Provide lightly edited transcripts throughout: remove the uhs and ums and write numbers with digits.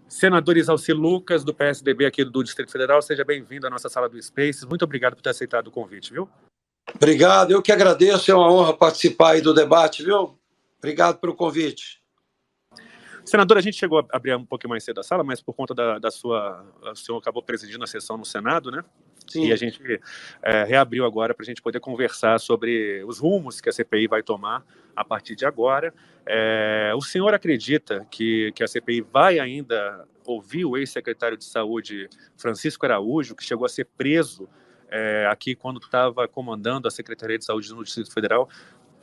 Senador Isalci Lucas, do PSDB aqui do Distrito Federal, seja bem-vindo à nossa sala do Spaces. Muito obrigado por ter aceitado o convite, viu? Obrigado, eu que agradeço, é uma honra participar aí do debate, viu? Obrigado pelo convite. Senador, a gente chegou a abrir um pouquinho mais cedo a sala, mas por conta da sua... O senhor acabou presidindo a sessão no Senado, né? Sim. E a gente reabriu agora para a gente poder conversar sobre os rumos que a CPI vai tomar a partir de agora. O senhor acredita que a CPI vai ainda ouvir o ex-secretário de Saúde, Francisco Araújo, que chegou a ser preso aqui quando estava comandando a Secretaria de Saúde no Distrito Federal,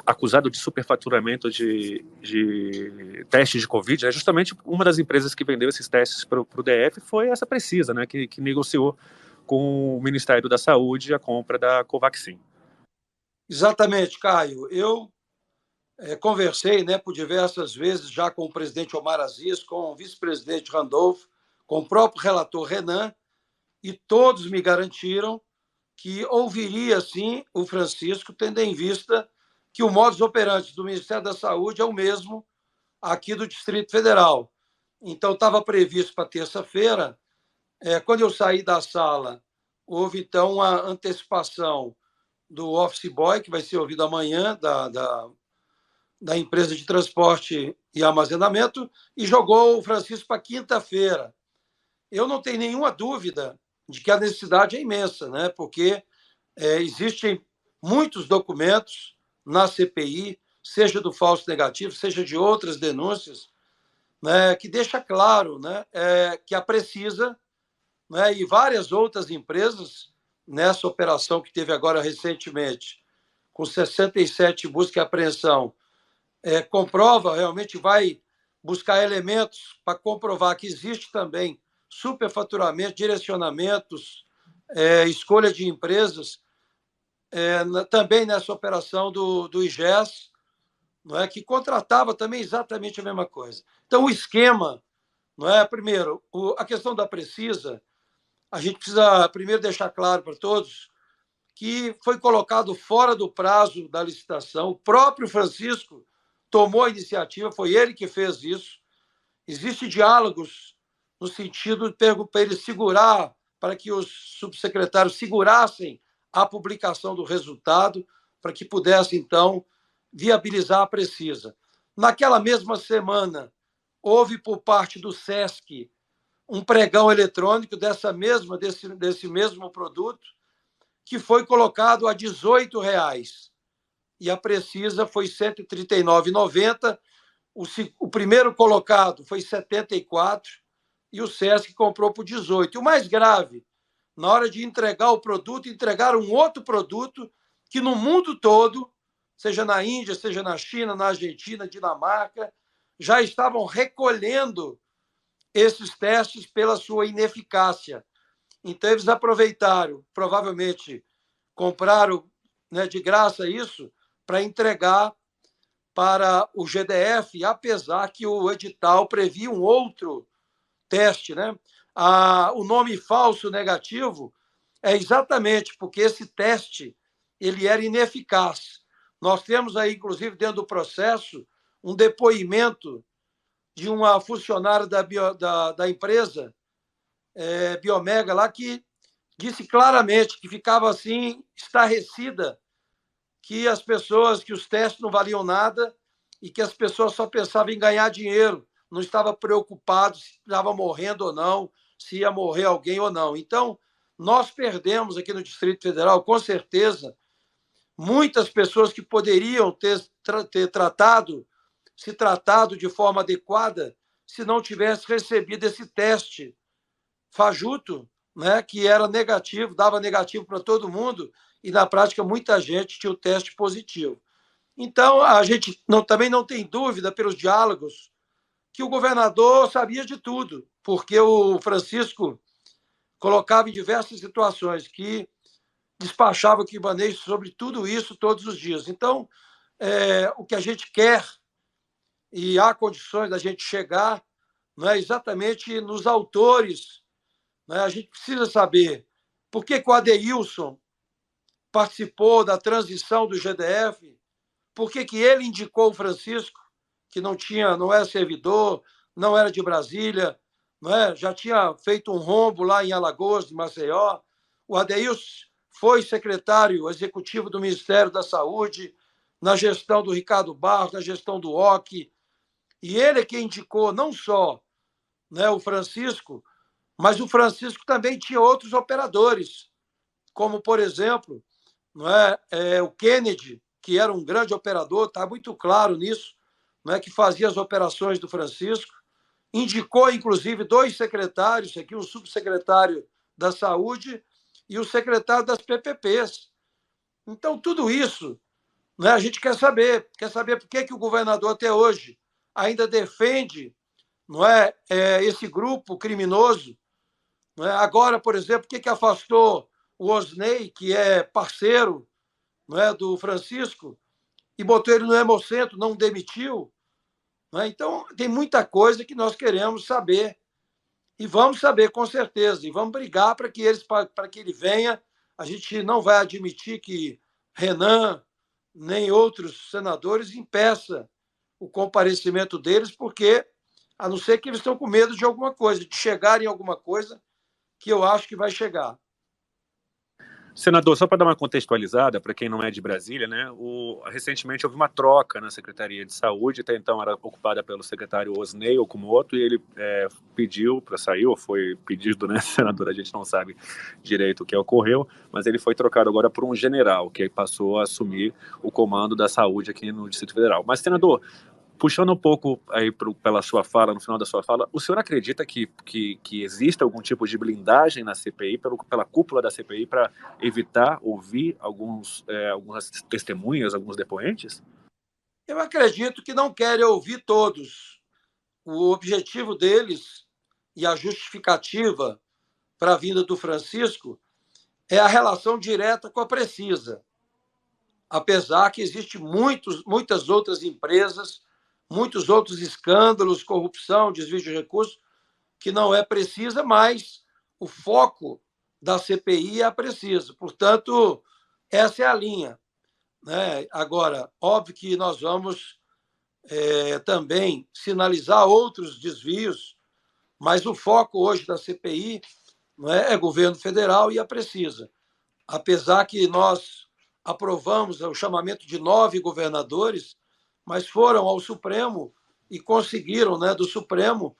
acusado de superfaturamento de testes de Covid? Justamente uma das empresas que vendeu esses testes para o DF foi essa Precisa, né, que negociou com o Ministério da Saúde a compra da Covaxin. Exatamente, Caio. Eu conversei por diversas vezes já com o presidente Omar Aziz, com o vice-presidente Randolph, com o próprio relator Renan, e todos me garantiram que ouviria, sim, o Francisco, tendo em vista que o modus operandi do Ministério da Saúde é o mesmo aqui do Distrito Federal. Então, estava previsto para terça-feira. Quando eu saí da sala, houve, então, uma antecipação do office boy, que vai ser ouvido amanhã, da empresa de transporte e armazenamento, e jogou o Francisco para quinta-feira. Eu não tenho nenhuma dúvida de que a necessidade é imensa, né? Porque existem muitos documentos na CPI, seja do falso negativo, seja de outras denúncias, né, que deixa claro, né, que a Precisa, né, e várias outras empresas, nessa operação que teve agora recentemente, com 67 busca e apreensão, comprova, realmente vai buscar elementos para comprovar que existe também superfaturamento, direcionamentos, escolha de empresas, também nessa operação do IGES, não é, que contratava também exatamente a mesma coisa. Então, o esquema, não é, primeiro, a questão da Precisa, a gente precisa primeiro deixar claro para todos que foi colocado fora do prazo da licitação. O próprio Francisco tomou a iniciativa, foi ele que fez isso. Existem diálogos no sentido para ele segurar, para que os subsecretários segurassem a publicação do resultado, para que pudesse, então, viabilizar a Precisa. Naquela mesma semana, houve por parte do SESC um pregão eletrônico desse mesmo produto, que foi colocado a R$ 18, e a Precisa foi R$ 139,90. O primeiro colocado foi R$ 74 e o SESC comprou por 18. E o mais grave, na hora de entregar o produto, entregaram um outro produto que no mundo todo, seja na Índia, seja na China, na Argentina, Dinamarca, já estavam recolhendo esses testes pela sua ineficácia. Então, eles aproveitaram, provavelmente compraram, né, de graça isso, para entregar para o GDF, apesar que o edital previa um outro teste, né? O nome falso negativo é exatamente porque esse teste ele era ineficaz. Nós temos aí, inclusive, dentro do processo, um depoimento de uma funcionária da empresa Biomega lá, que disse claramente que ficava assim, estarrecida, que os testes não valiam nada e que as pessoas só pensavam em ganhar dinheiro, não estava preocupado se estava morrendo ou não, se ia morrer alguém ou não. Então, nós perdemos aqui no Distrito Federal, com certeza, muitas pessoas que poderiam ter tratado de forma adequada se não tivesse recebido esse teste fajuto, né, que era negativo, dava negativo para todo mundo, e na prática muita gente tinha o teste positivo. Então, a gente também não tem dúvida, pelos diálogos, que o governador sabia de tudo, porque o Francisco colocava em diversas situações que despachava o Kibanês sobre tudo isso todos os dias. Então, o que a gente quer, e há condições da gente chegar, não é exatamente nos autores, né? A gente precisa saber por que o Adeilson participou da transição do GDF, por que ele indicou o Francisco, que não era servidor, não era de Brasília, não é? Já tinha feito um rombo lá em Alagoas, de Maceió. O Adeilson foi secretário executivo do Ministério da Saúde, na gestão do Ricardo Barros, na gestão do OC, e ele é quem indicou não só, né, o Francisco, mas o Francisco também tinha outros operadores, como, por exemplo, não o Kennedy, que era um grande operador, está muito claro nisso, não é, que fazia as operações do Francisco, indicou, inclusive, 2 secretários, aqui um subsecretário da Saúde e o secretário das PPPs. Então, tudo isso, né, a gente quer saber por que o governador até hoje ainda defende, não esse grupo criminoso. Não é? Agora, por exemplo, por que afastou o Osney, que é parceiro, não do Francisco, e botou ele no Hemocentro, não demitiu? Não é? Então, tem muita coisa que nós queremos saber. E vamos saber, com certeza. E vamos brigar para que ele venha. A gente não vai admitir que Renan, nem outros senadores, impeça o comparecimento deles, porque, a não ser que eles estão com medo de alguma coisa, de chegar em alguma coisa que eu acho que vai chegar. Senador, só para dar uma contextualizada, para quem não é de Brasília, né, recentemente houve uma troca na Secretaria de Saúde, até então era ocupada pelo secretário Osney Okumoto, e ele pediu para sair, ou foi pedido, né, senador, a gente não sabe direito o que ocorreu, mas ele foi trocado agora por um general, que passou a assumir o comando da saúde aqui no Distrito Federal. Mas, senador, puxando um pouco aí pela sua fala, no final da sua fala, o senhor acredita que existe algum tipo de blindagem na CPI, pela cúpula da CPI, para evitar ouvir algumas testemunhas, alguns depoentes? Eu acredito que não querem ouvir todos. O objetivo deles e a justificativa para a vinda do Francisco é a relação direta com a Precisa. Apesar que existem muitas outras empresas, muitos outros escândalos, corrupção, desvio de recursos, que não é Precisa, mas o foco da CPI é a Precisa. Portanto, essa é a linha. Né? Agora, óbvio que nós vamos também sinalizar outros desvios, mas o foco hoje da CPI é governo federal e a Precisa. Apesar que nós aprovamos o chamamento de 9 governadores, mas foram ao Supremo e conseguiram, do Supremo,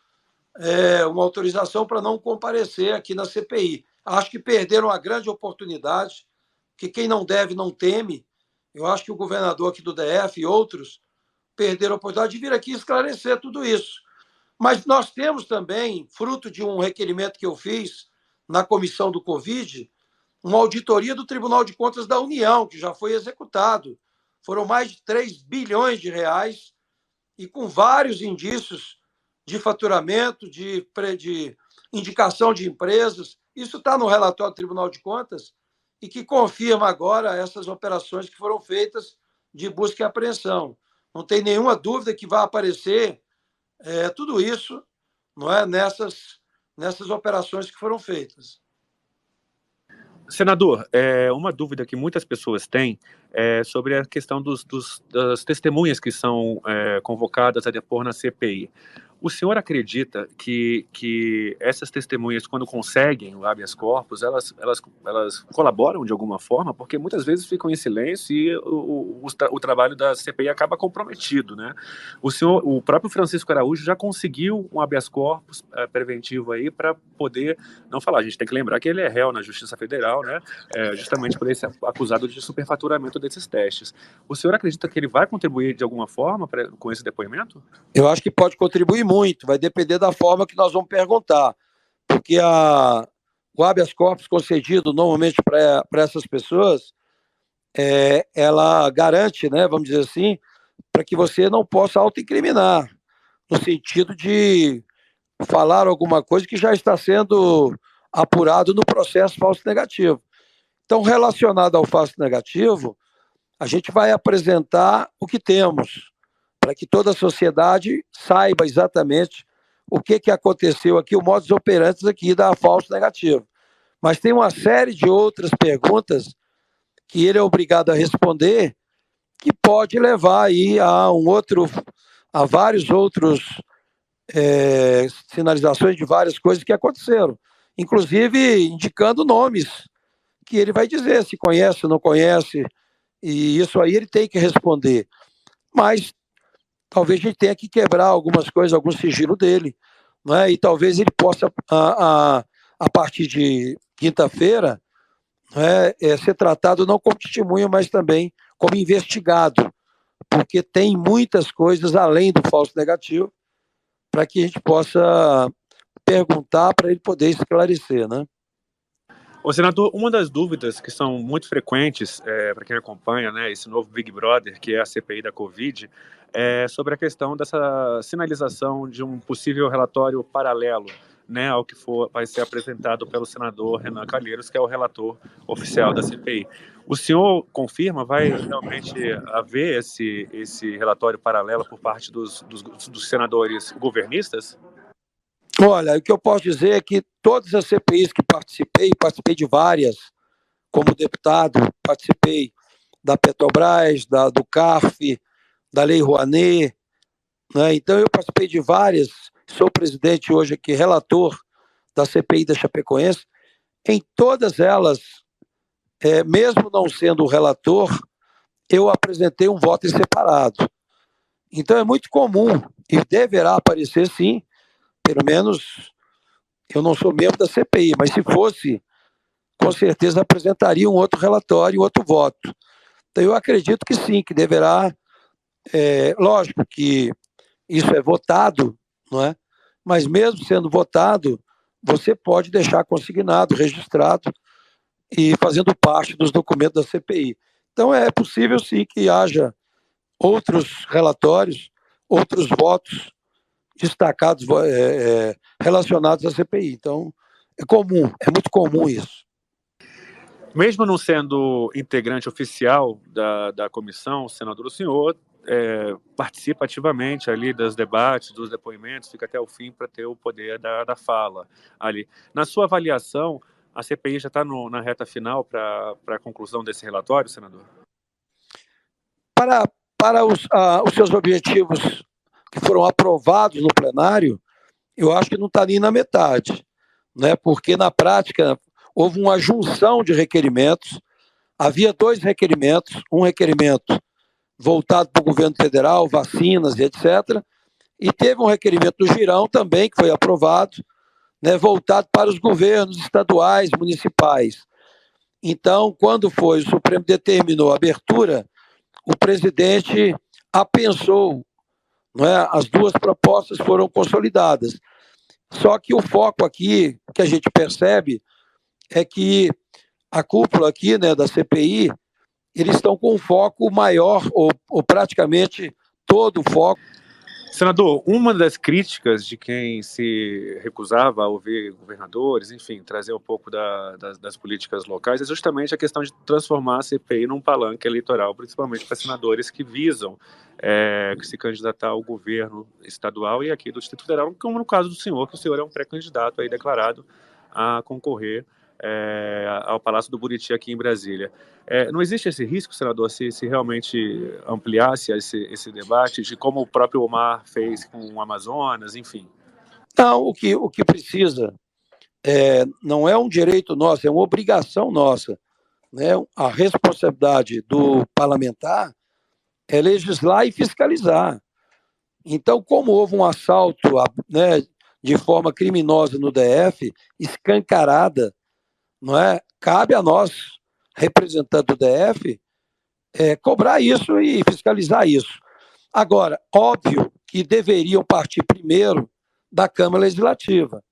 uma autorização para não comparecer aqui na CPI. Acho que perderam a grande oportunidade, que quem não deve não teme. Eu acho que o governador aqui do DF e outros perderam a oportunidade de vir aqui esclarecer tudo isso. Mas nós temos também, fruto de um requerimento que eu fiz na comissão do Covid, uma auditoria do Tribunal de Contas da União, que já foi executado. Foram mais de 3 bilhões de reais e com vários indícios de faturamento, de indicação de empresas. Isso está no relatório do Tribunal de Contas e que confirma agora essas operações que foram feitas de busca e apreensão. Não tem nenhuma dúvida que vai aparecer tudo isso, não é, nessas operações que foram feitas. Senador, uma dúvida que muitas pessoas têm é sobre a questão das testemunhas que são convocadas a depor na CPI. O senhor acredita que essas testemunhas, quando conseguem o habeas corpus, elas colaboram de alguma forma? Porque muitas vezes ficam em silêncio e o trabalho da CPI acaba comprometido, né? O próprio Francisco Araújo já conseguiu um habeas corpus preventivo aí para poder não falar. A gente tem que lembrar que ele é réu na Justiça Federal, né? Justamente por ele ser acusado de superfaturamento desses testes. O senhor acredita que ele vai contribuir de alguma forma com esse depoimento? Eu acho que pode contribuir muito, vai depender da forma que nós vamos perguntar, porque o habeas corpus concedido normalmente para essas pessoas, ela garante, né, vamos dizer assim, para que você não possa autoincriminar, no sentido de falar alguma coisa que já está sendo apurado no processo falso negativo. Então, relacionado ao falso negativo, a gente vai apresentar o que temos, para que toda a sociedade saiba exatamente o que aconteceu aqui, o modus operandi aqui da falso negativo. Mas tem uma série de outras perguntas que ele é obrigado a responder, que pode levar aí a vários outros sinalizações de várias coisas que aconteceram, inclusive indicando nomes que ele vai dizer se conhece ou não conhece, e isso aí ele tem que responder. Mas talvez a gente tenha que quebrar algumas coisas, algum sigilo dele, né? E talvez ele possa, a partir de quinta-feira, né, ser tratado não como testemunha, mas também como investigado, porque tem muitas coisas além do falso negativo para que a gente possa perguntar para ele poder esclarecer, né? Ô, senador, uma das dúvidas que são muito frequentes para quem acompanha, né, esse novo Big Brother, que é a CPI da Covid, é sobre a questão dessa sinalização de um possível relatório paralelo, né, ao que vai ser apresentado pelo senador Renan Calheiros, que é o relator oficial da CPI. O senhor confirma, vai realmente haver esse relatório paralelo por parte dos senadores governistas? Olha, o que eu posso dizer é que todas as CPIs que participei de várias, como deputado, participei da Petrobras, do CARF, da Lei Rouanet, né? Então eu participei de várias, sou presidente hoje aqui, relator da CPI da Chapecoense. Em todas elas, mesmo não sendo o relator, eu apresentei um voto em separado. Então é muito comum, e deverá aparecer sim, pelo menos eu não sou membro da CPI, mas se fosse, com certeza apresentaria um outro relatório, outro voto. Então eu acredito que sim, que deverá, lógico que isso é votado, não é? Mas mesmo sendo votado, você pode deixar consignado, registrado e fazendo parte dos documentos da CPI. Então é possível sim que haja outros relatórios, outros votos destacados relacionados à CPI. Então é comum, é muito comum isso. Mesmo não sendo integrante oficial da comissão, senador, o senhor participa ativamente ali dos debates, dos depoimentos, fica até o fim para ter o poder da fala ali. Na sua avaliação, a CPI já está na reta final para a conclusão desse relatório, senador? Para os seus objetivos que foram aprovados no plenário, eu acho que não está nem na metade, né? Porque na prática houve uma junção de requerimentos. Havia dois requerimentos, um requerimento voltado para o governo federal, vacinas e etc., e teve um requerimento do Girão também, que foi aprovado, né, voltado para os governos estaduais, municipais. Então, quando foi, o Supremo determinou a abertura, o presidente apensou, não é? As duas propostas foram consolidadas. Só que o foco aqui, que a gente percebe, é que a cúpula aqui, né, da CPI, eles estão com um foco maior, ou praticamente todo o foco. Senador, uma das críticas de quem se recusava a ouvir governadores, enfim, trazer um pouco das políticas locais, é justamente a questão de transformar a CPI num palanque eleitoral, principalmente para senadores que visam que se candidatar ao governo estadual e aqui do Distrito Federal, como no caso do senhor, que o senhor é um pré-candidato aí declarado a concorrer ao Palácio do Buriti aqui em Brasília. Não existe esse risco, senador, se realmente ampliasse esse debate de como o próprio Omar fez com o Amazonas, enfim? Não, o que precisa não é um direito nosso, é uma obrigação nossa, né? A responsabilidade do parlamentar é legislar e fiscalizar. Então, como houve um assalto, né, de forma criminosa no DF, escancarada, não é? Cabe a nós, representantes do DF, cobrar isso e fiscalizar isso. Agora, óbvio que deveriam partir primeiro da Câmara Legislativa.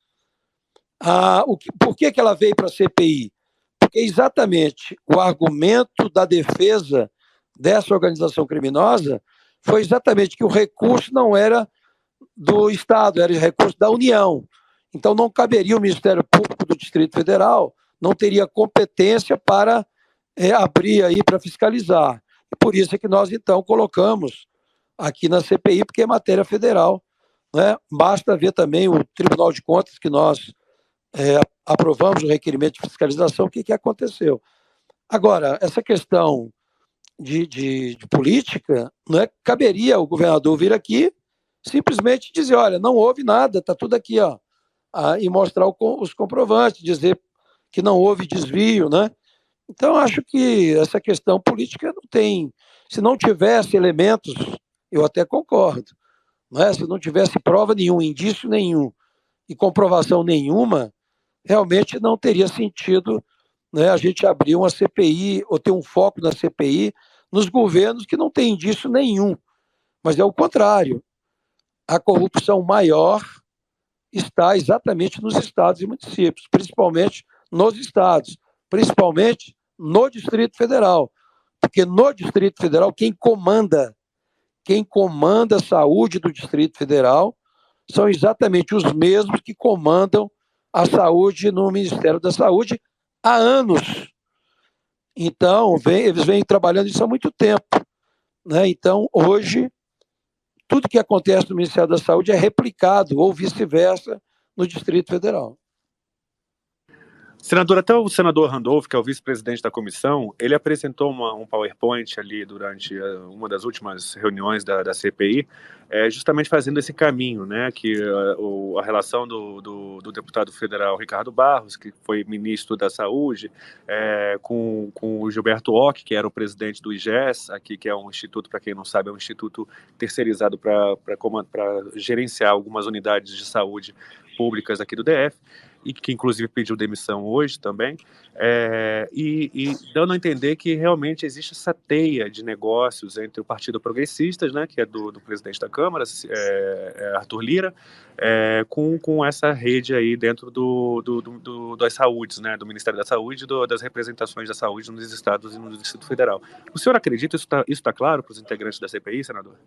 Por que ela veio para a CPI? Porque exatamente o argumento da defesa dessa organização criminosa foi exatamente que o recurso não era do Estado, era recurso da União. Então não caberia o Ministério Público do Distrito Federal, não teria competência para abrir aí para fiscalizar. E por isso é que nós então colocamos aqui na CPI, porque é matéria federal, né? Basta ver também o Tribunal de Contas que nós aprovamos o requerimento de fiscalização, o que aconteceu. Agora, essa questão de política, não é, caberia o governador vir aqui simplesmente dizer, olha, não houve nada, está tudo aqui, ó, e mostrar os comprovantes, dizer que não houve desvio, né? Então, acho que essa questão política não tem. Se não tivesse elementos, eu até concordo, né? Se não tivesse prova nenhuma, indício nenhum e comprovação nenhuma, realmente não teria sentido, né, a gente abrir uma CPI ou ter um foco na CPI nos governos que não tem indício nenhum. Mas é o contrário. A corrupção maior está exatamente nos estados e municípios, principalmente nos estados, principalmente no Distrito Federal. Porque no Distrito Federal, quem comanda a saúde do Distrito Federal são exatamente os mesmos que comandam a saúde no Ministério da Saúde há anos. Então, eles vêm trabalhando isso há muito tempo, né? Então, hoje, tudo que acontece no Ministério da Saúde é replicado, ou vice-versa, no Distrito Federal. Senador, até o senador Randolph, que é o vice-presidente da comissão, ele apresentou um PowerPoint ali durante uma das últimas reuniões da CPI, justamente fazendo esse caminho, né, que a relação do deputado federal Ricardo Barros, que foi ministro da Saúde, com o Gilberto Ock, que era o presidente do IGES, aqui, que é um instituto, para quem não sabe, é um instituto terceirizado para gerenciar algumas unidades de saúde públicas aqui do DF, e que inclusive pediu demissão hoje também, e dando a entender que realmente existe essa teia de negócios entre o Partido Progressistas, né, que é do presidente da Câmara, Arthur Lira, com essa rede aí dentro das saúdes, né, do Ministério da Saúde e das representações da saúde nos estados e no Distrito Federal. O senhor acredita, isso está claro para os integrantes da CPI, senador?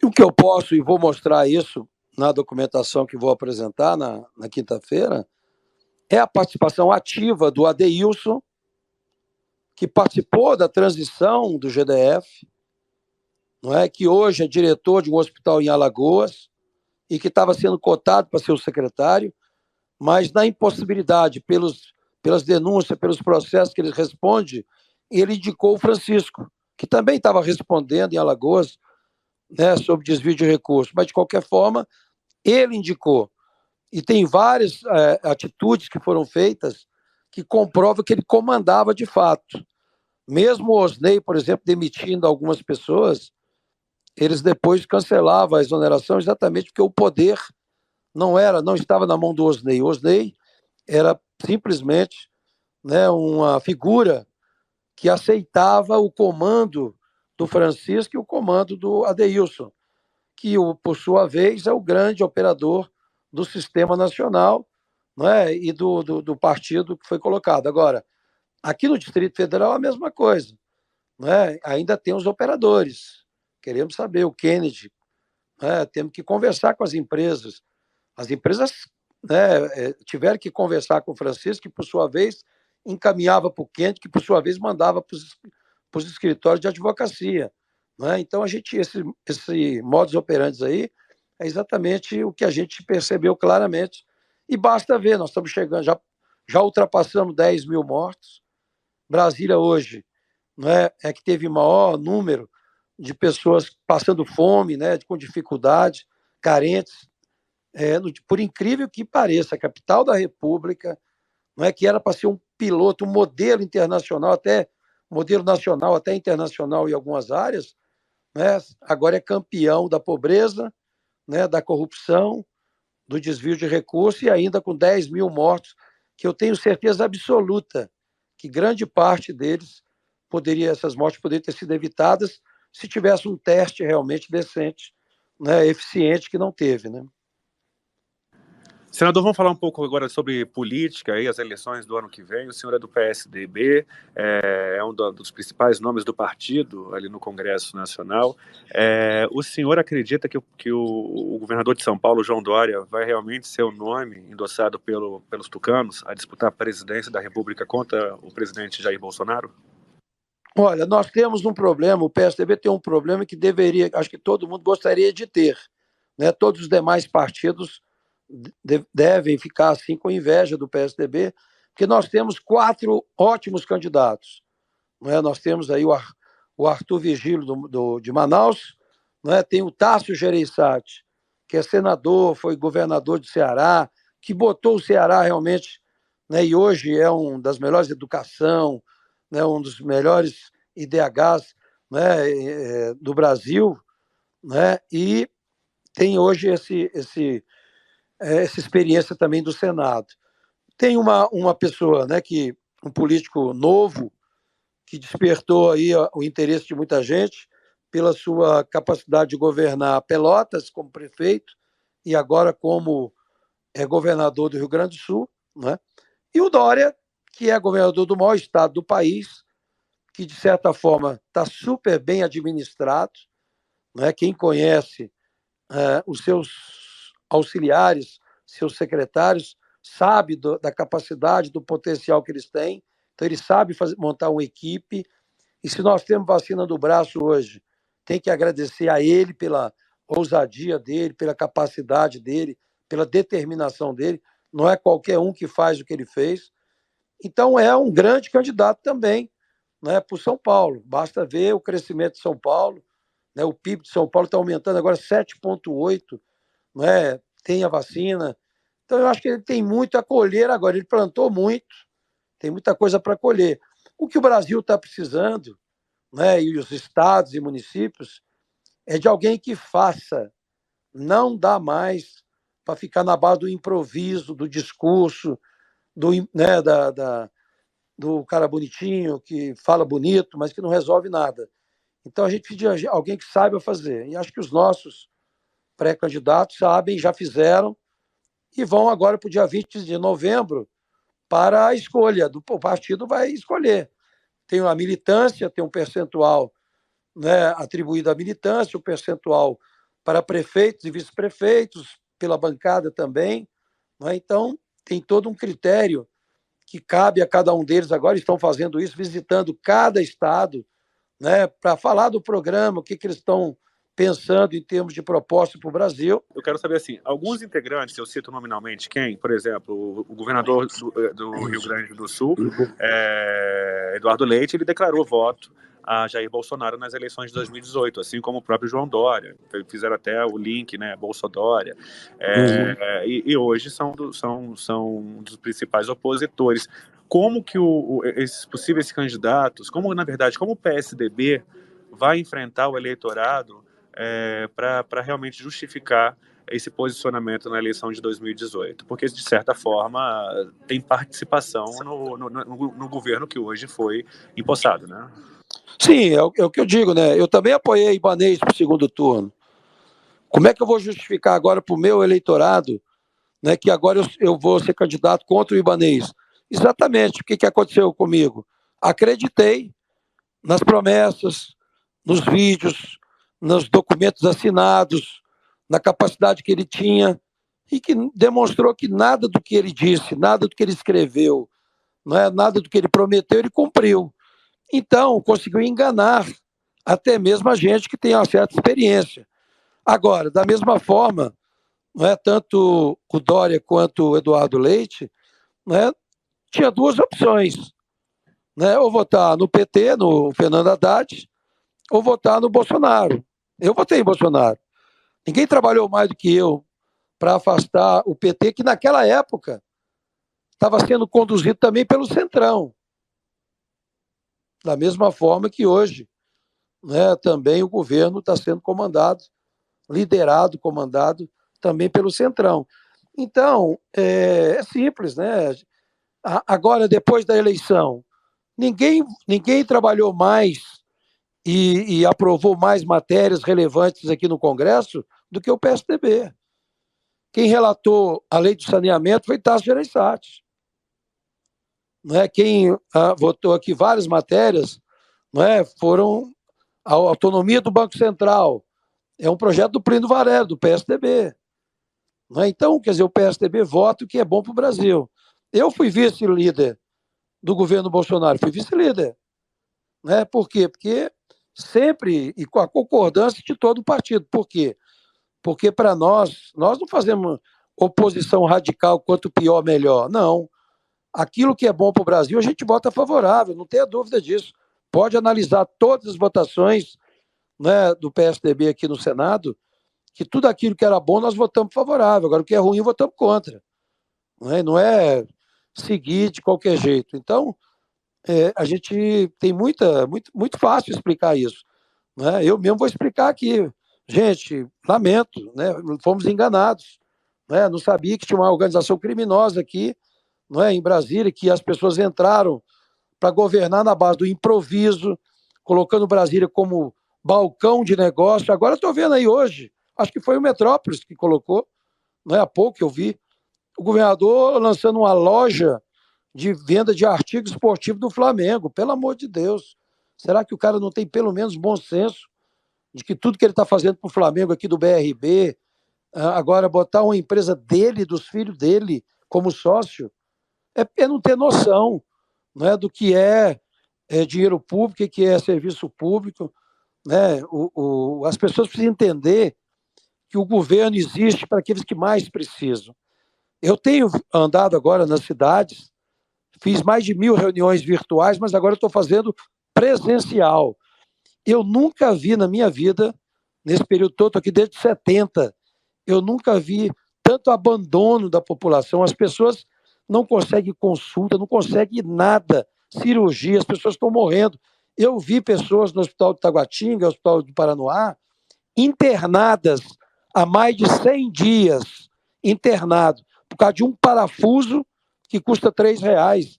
O que eu posso, e vou mostrar isso na documentação que vou apresentar na quinta-feira, é a participação ativa do Adeilson, que participou da transição do GDF, não é? Que hoje é diretor de um hospital em Alagoas e que estava sendo cotado para ser o secretário, mas na impossibilidade, pelas denúncias, pelos processos que ele responde, ele indicou o Francisco, que também estava respondendo em Alagoas, né, sobre desvio de recursos, mas de qualquer forma, ele indicou. E tem várias atitudes que foram feitas que comprovam que ele comandava de fato. Mesmo o Osney, por exemplo, demitindo algumas pessoas, eles depois cancelavam a exoneração exatamente porque o poder não estava na mão do Osney. O Osney era simplesmente, né, uma figura que aceitava o comando do Francisco e o comando do Adeilson, que, por sua vez, é o grande operador do sistema nacional, né, e do partido que foi colocado. Agora, aqui no Distrito Federal é a mesma coisa, né? Ainda tem os operadores. Queremos saber, o Kennedy, né? Temos que conversar com as empresas. As empresas, né, tiveram que conversar com o Francisco, que, por sua vez, encaminhava para o Kennedy, que, por sua vez, mandava para os escritórios de advocacia. Né? Então, esse modus operandi aí é exatamente o que a gente percebeu claramente. E basta ver, nós estamos chegando, já ultrapassamos 10 mil mortos. Brasília hoje, né, é que teve maior número de pessoas passando fome, né, com dificuldade, carentes. Por incrível que pareça, a capital da República, não é que era para ser um piloto, um modelo internacional, até modelo nacional, até internacional em algumas áreas, né, agora é campeão da pobreza, né, da corrupção, do desvio de recursos e ainda com 10 mil mortos, que eu tenho certeza absoluta que grande parte deles essas mortes poderiam ter sido evitadas se tivesse um teste realmente decente, né, eficiente, que não teve, né? Senador, vamos falar um pouco agora sobre política e as eleições do ano que vem. O senhor é do PSDB, é um dos principais nomes do partido ali no Congresso Nacional. O senhor acredita que o governador de São Paulo, João Dória, vai realmente ser o nome endossado pelos tucanos a disputar a presidência da República contra o presidente Jair Bolsonaro? Olha, nós temos um problema, o PSDB tem um problema que acho que todo mundo gostaria de ter, né? Todos os demais partidos devem ficar assim com inveja do PSDB, porque nós temos 4 ótimos candidatos. Não é? Nós temos aí o Arthur Virgílio de Manaus, né? Tem o Tasso Gereissati, que é senador, foi governador do Ceará, que botou o Ceará realmente, né? E hoje é um das melhores educação, né? Um dos melhores IDHs, né? Do Brasil, né? E tem hoje essa experiência também do Senado. Tem uma pessoa, né, um político novo, que despertou aí o interesse de muita gente pela sua capacidade de governar Pelotas como prefeito e agora como governador do Rio Grande do Sul, né? E o Dória, que é governador do maior estado do país, que de certa forma está super bem administrado, né? Quem conhece os seus auxiliares, seus secretários, sabe da capacidade, do potencial que eles têm, então ele sabe montar uma equipe. E se nós temos vacina do braço hoje, tem que agradecer a ele pela ousadia dele, pela capacidade dele, pela determinação dele. Não é qualquer um que faz o que ele fez. Então, é um grande candidato também, né, para o São Paulo. Basta ver o crescimento de São Paulo, né, o PIB de São Paulo está aumentando agora 7,8, né, tem a vacina. Então, eu acho que ele tem muito a colher agora. Ele plantou muito, tem muita coisa para colher. O que o Brasil está precisando, né, e os estados e municípios, é de alguém que faça. Não dá mais para ficar na base do improviso, do discurso, né, do cara bonitinho, que fala bonito, mas que não resolve nada. Então a gente precisa de alguém que saiba fazer. E acho que os nossos pré-candidatos sabem, já fizeram, e vão agora para o dia 20 de novembro para a escolha. O partido vai escolher. Tem a militância, tem um percentual, né, atribuído à militância, um percentual para prefeitos e vice-prefeitos, pela bancada também. Né? Então, tem todo um critério que cabe a cada um deles agora, estão fazendo isso, visitando cada estado, né, para falar do programa, o que eles estão pensando em termos de proposta para o Brasil. Eu quero saber, assim, alguns integrantes, eu cito nominalmente quem, por exemplo, o governador do Rio Grande do Sul, Eduardo Leite, ele declarou voto a Jair Bolsonaro nas eleições de 2018, assim como o próprio João Dória. Fizeram até o link, né, Bolsodória. E hoje são um dos principais opositores. Como que esses possíveis candidatos, na verdade, como o PSDB vai enfrentar o eleitorado para realmente justificar esse posicionamento na eleição de 2018, porque, de certa forma, tem participação no governo que hoje foi empossado, né? Sim, é o que eu digo, né? Eu também apoiei Ibanez para o segundo turno. Como é que eu vou justificar agora para o meu eleitorado, né, que agora eu vou ser candidato contra o Ibanez? Exatamente. O que aconteceu comigo? Acreditei nas promessas, nos vídeos, nos documentos assinados, na capacidade que ele tinha, e que demonstrou que nada do que ele disse, nada do que ele escreveu, nada do que ele prometeu, ele cumpriu. Então, conseguiu enganar até mesmo a gente que tem uma certa experiência. Agora, da mesma forma, tanto o Dória quanto o Eduardo Leite, tinha duas opções, ou votar no PT, no Fernando Haddad, ou votar no Bolsonaro. Eu votei em Bolsonaro. Ninguém trabalhou mais do que eu para afastar o PT, que naquela época estava sendo conduzido também pelo Centrão. Da mesma forma que hoje, também o governo está sendo comandado também pelo Centrão. Então, é simples, né? Agora, depois da eleição, ninguém trabalhou mais e aprovou mais matérias relevantes aqui no Congresso do que o PSDB. Quem relatou a lei do saneamento foi Tasso Gereissati. Quem votou aqui várias matérias foram a autonomia do Banco Central. É um projeto do Plínio Varela, do PSDB. Então, quer dizer, o PSDB vota o que é bom para o Brasil. Eu fui vice-líder do governo Bolsonaro, fui vice-líder. Por quê? Porque sempre, e com a concordância de todo o partido. Por quê? Porque para nós não fazemos oposição radical, quanto pior, melhor. Não. Aquilo que é bom para o Brasil, a gente vota favorável, não tenha dúvida disso. Pode analisar todas as votações, né, do PSDB aqui no Senado, que tudo aquilo que era bom nós votamos favorável, agora o que é ruim votamos contra. Não é seguir de qualquer jeito. Então, a gente tem muito fácil explicar isso. Né? Eu mesmo vou explicar aqui. Gente, lamento, né? Fomos enganados. Né? Não sabia que tinha uma organização criminosa aqui, não é, em Brasília, que as pessoas entraram para governar na base do improviso, colocando Brasília como balcão de negócio. Agora estou vendo aí hoje, acho que foi o Metrópolis que colocou, não é há pouco que eu vi, o governador lançando uma loja de venda de artigos esportivos do Flamengo. Pelo amor de Deus. Será que o cara não tem pelo menos bom senso de que tudo que ele está fazendo para o Flamengo aqui do BRB, agora botar uma empresa dele, dos filhos dele, como sócio, é não ter noção, não é, do que é dinheiro público e que é serviço público. Né? As pessoas precisam entender que o governo existe para aqueles que mais precisam. Eu tenho andado agora nas cidades, fiz mais de 1.000 reuniões virtuais, mas agora estou fazendo presencial. Eu nunca vi na minha vida, nesse período todo, aqui desde 70, eu nunca vi tanto abandono da população. As pessoas não conseguem consulta, não conseguem nada, cirurgia, as pessoas estão morrendo. Eu vi pessoas no Hospital de Taguatinga, no Hospital do Paranoá, internadas há mais de 100 dias, internado, por causa de um parafuso que custa R$3.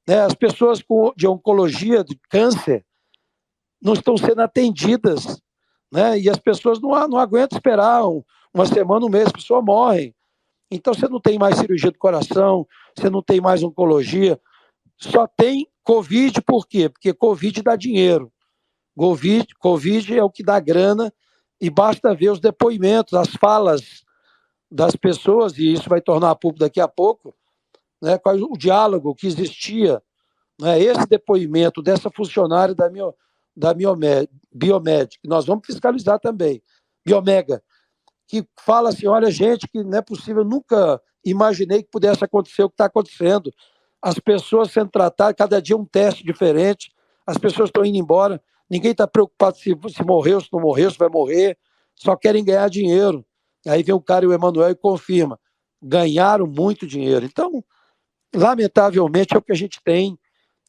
Né? As pessoas de oncologia, de câncer, não estão sendo atendidas. Né? E as pessoas não aguentam esperar uma semana, um mês, as pessoas morrem. Então você não tem mais cirurgia do coração, você não tem mais oncologia, só tem Covid. Por quê? Porque Covid dá dinheiro. Covid é o que dá grana, e basta ver os depoimentos, as falas das pessoas, e isso vai tornar público daqui a pouco, né, qual o diálogo que existia, né, esse depoimento dessa funcionária da Biomed, que nós vamos fiscalizar também, Biomega, que fala assim, olha, gente, que não é possível, nunca imaginei que pudesse acontecer o que está acontecendo. As pessoas sendo tratadas, cada dia um teste diferente, as pessoas estão indo embora, ninguém está preocupado se morreu, se não morreu, se vai morrer, só querem ganhar dinheiro. Aí vem o cara e o Emanuel e confirma, ganharam muito dinheiro. Então, lamentavelmente, é o que a gente tem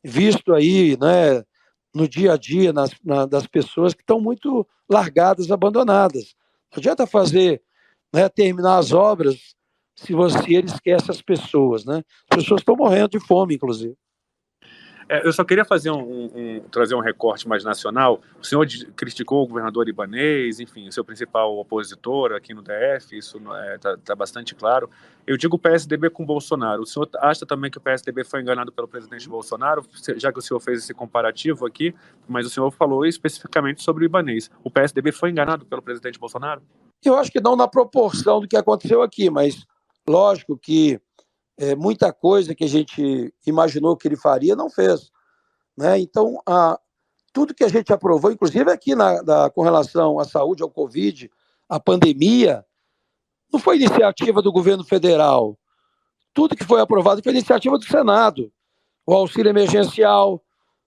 visto aí, né, no dia a dia das pessoas que estão muito largadas, abandonadas. Não adianta fazer, né, terminar as obras se ele esquece as pessoas. Né? As pessoas estão morrendo de fome, inclusive. Eu só queria fazer trazer um recorte mais nacional. O senhor criticou o governador Ibanez, enfim, o seu principal opositor aqui no DF, isso está bastante claro. Eu digo o PSDB com Bolsonaro. O senhor acha também que o PSDB foi enganado pelo presidente Bolsonaro, já que o senhor fez esse comparativo aqui, mas o senhor falou especificamente sobre o Ibanez. O PSDB foi enganado pelo presidente Bolsonaro? Eu acho que não na proporção do que aconteceu aqui, mas lógico que muita coisa que a gente imaginou que ele faria, não fez. Né? Então, tudo que a gente aprovou, inclusive aqui com relação à saúde, ao Covid, à pandemia, não foi iniciativa do governo federal. Tudo que foi aprovado foi iniciativa do Senado. O auxílio emergencial,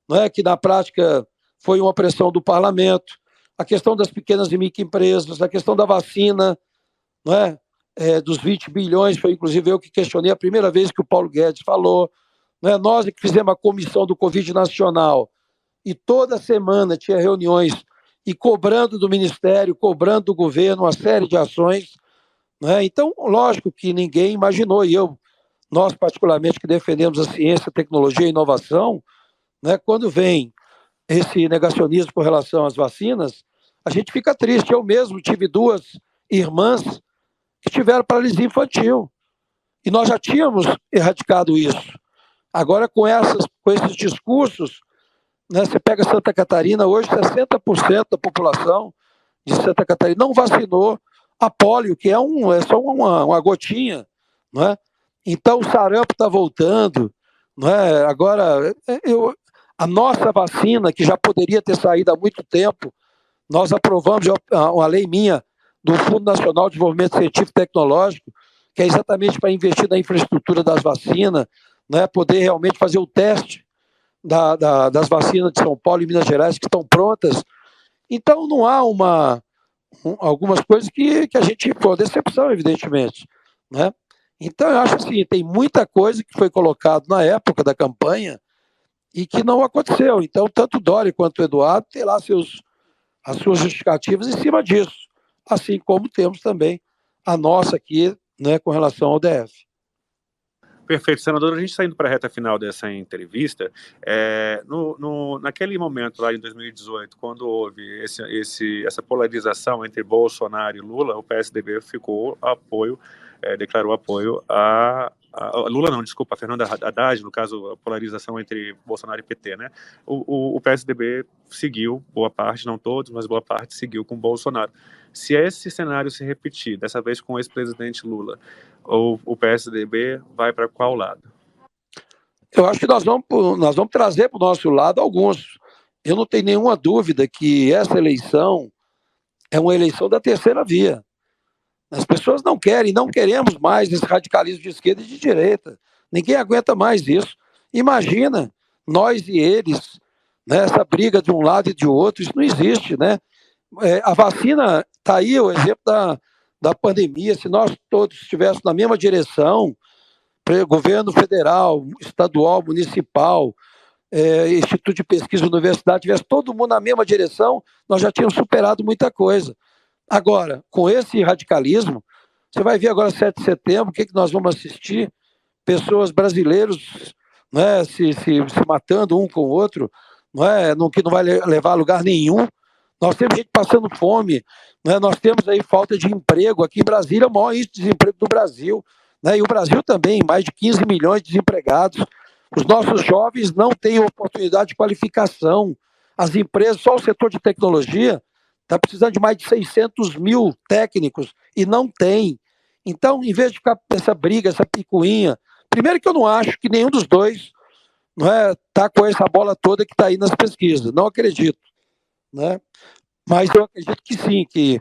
né, que na prática foi uma pressão do parlamento, a questão das pequenas e microempresas, a questão da vacina, né, dos 20 bilhões, foi inclusive eu que questionei a primeira vez que o Paulo Guedes falou. Né, nós que fizemos a comissão do Covid Nacional, e toda semana tinha reuniões e cobrando do Ministério, cobrando do governo uma série de ações. Né? Então, lógico que ninguém imaginou, e nós particularmente que defendemos a ciência, a tecnologia e a inovação, né, quando vem esse negacionismo com relação às vacinas, a gente fica triste. Eu mesmo tive 2 irmãs que tiveram paralisia infantil, e nós já tínhamos erradicado isso. Agora, com esses discursos, né, você pega Santa Catarina, hoje 60% da população de Santa Catarina não vacinou a pólio, que é só uma gotinha. Não é? Então, o sarampo está voltando. Não é? Agora, a nossa vacina, que já poderia ter saído há muito tempo, nós aprovamos uma lei minha do Fundo Nacional de Desenvolvimento Científico e Tecnológico, que é exatamente para investir na infraestrutura das vacinas, né, poder realmente fazer o teste das vacinas de São Paulo e Minas Gerais, que estão prontas, Então, não há algumas coisas que a gente, pô, decepção, evidentemente, né? Então, eu acho assim, tem muita coisa que foi colocado na época da campanha e que não aconteceu. Então, tanto o Dória quanto o Eduardo têm lá as suas justificativas em cima disso, assim como temos também a nossa aqui, né, com relação ao DF. Perfeito, senador. A gente está indo para a reta final dessa entrevista. Naquele momento, lá em 2018, quando houve essa polarização entre Bolsonaro e Lula, o PSDB declarou apoio a Lula, não, desculpa, a Fernanda Haddad, no caso, a polarização entre Bolsonaro e PT, né? O PSDB seguiu, boa parte, não todos, mas boa parte seguiu com Bolsonaro. Se esse cenário se repetir, dessa vez com o ex-presidente Lula, ou o PSDB vai para qual lado? Eu acho que nós vamos trazer para o nosso lado alguns. Eu não tenho nenhuma dúvida que essa eleição é uma eleição da terceira via. As pessoas não querem, não queremos mais esse radicalismo de esquerda e de direita. Ninguém aguenta mais isso. Imagina nós e eles, né, essa briga de um lado e de outro, isso não existe, né? A vacina, está aí o exemplo da pandemia, se nós todos estivéssemos na mesma direção, governo federal, estadual, municipal, Instituto de Pesquisa, Universidade, tivesse todo mundo na mesma direção, nós já tínhamos superado muita coisa. Agora, com esse radicalismo, você vai ver agora 7 de setembro, o que nós vamos assistir? Pessoas brasileiros, né, se matando um com o outro, que não vai levar a lugar nenhum. Nós temos gente passando fome, né? Nós temos aí falta de emprego. Aqui em Brasília, o maior índice de desemprego do Brasil. Né? E o Brasil também, mais de 15 milhões de desempregados. Os nossos jovens não têm oportunidade de qualificação. As empresas, só o setor de tecnologia, está precisando de mais de 600 mil técnicos e não tem. Então, em vez de ficar essa briga, essa picuinha, primeiro que eu não acho que nenhum dos dois está com essa bola toda que está aí nas pesquisas. Não acredito. Né? Mas eu acredito que sim, que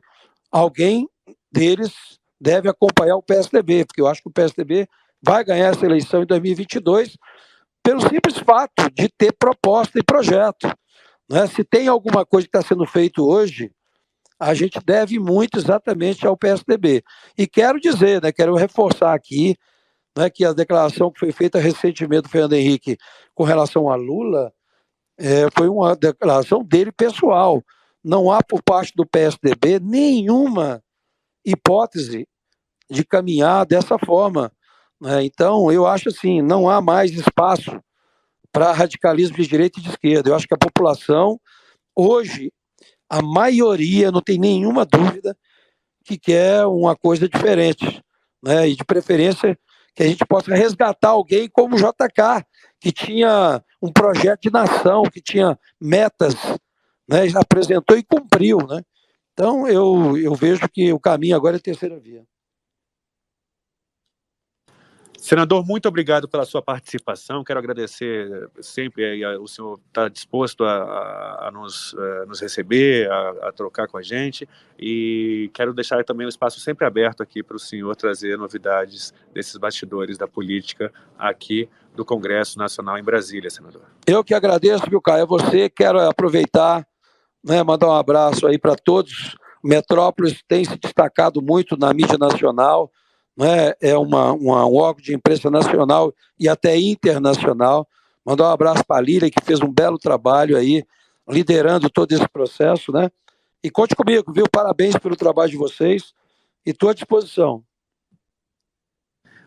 alguém deles deve acompanhar o PSDB, porque eu acho que o PSDB vai ganhar essa eleição em 2022 pelo simples fato de ter proposta e projeto. Né? Se tem alguma coisa que está sendo feito hoje, a gente deve muito exatamente ao PSDB. E quero dizer, né, quero reforçar aqui, né, que a declaração que foi feita recentemente do Fernando Henrique com relação a Lula foi uma declaração dele pessoal. Não há por parte do PSDB nenhuma hipótese de caminhar dessa forma. Né? Então, eu acho assim, não há mais espaço para radicalismo de direita e de esquerda. Eu acho que a população, hoje, a maioria, não tem nenhuma dúvida, que quer uma coisa diferente. Né? E de preferência que a gente possa resgatar alguém como o JK, que tinha um projeto de nação, que tinha metas, né? Apresentou e cumpriu. Né? Então, eu vejo que o caminho agora é a terceira via. Senador, muito obrigado pela sua participação. Quero agradecer sempre o senhor estar disposto a nos receber, a trocar com a gente, e quero deixar também o espaço sempre aberto aqui para o senhor trazer novidades desses bastidores da política aqui do Congresso Nacional em Brasília, senador. Eu que agradeço, viu, Caio, a você. Quero aproveitar, né, mandar um abraço aí para todos. Metrópolis tem se destacado muito na mídia nacional, né? Um órgão de imprensa nacional e até internacional. Mandar um abraço para a Lília, que fez um belo trabalho aí, liderando todo esse processo, né? E conte comigo, viu? Parabéns pelo trabalho de vocês e estou à disposição.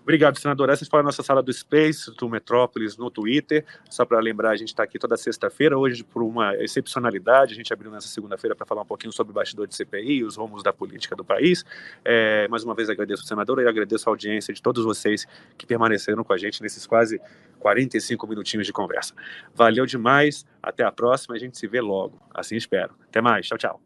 Obrigado, senador. Essa foi a nossa sala do Space, do Metrópolis, no Twitter. Só para lembrar, a gente está aqui toda sexta-feira, hoje por uma excepcionalidade. A gente abriu nessa segunda-feira para falar um pouquinho sobre o bastidor de CPI, os rumos da política do país. Mais uma vez agradeço ao senador e agradeço a audiência de todos vocês que permaneceram com a gente nesses quase 45 minutinhos de conversa. Valeu demais, até a próxima, a gente se vê logo. Assim espero. Até mais, tchau, tchau.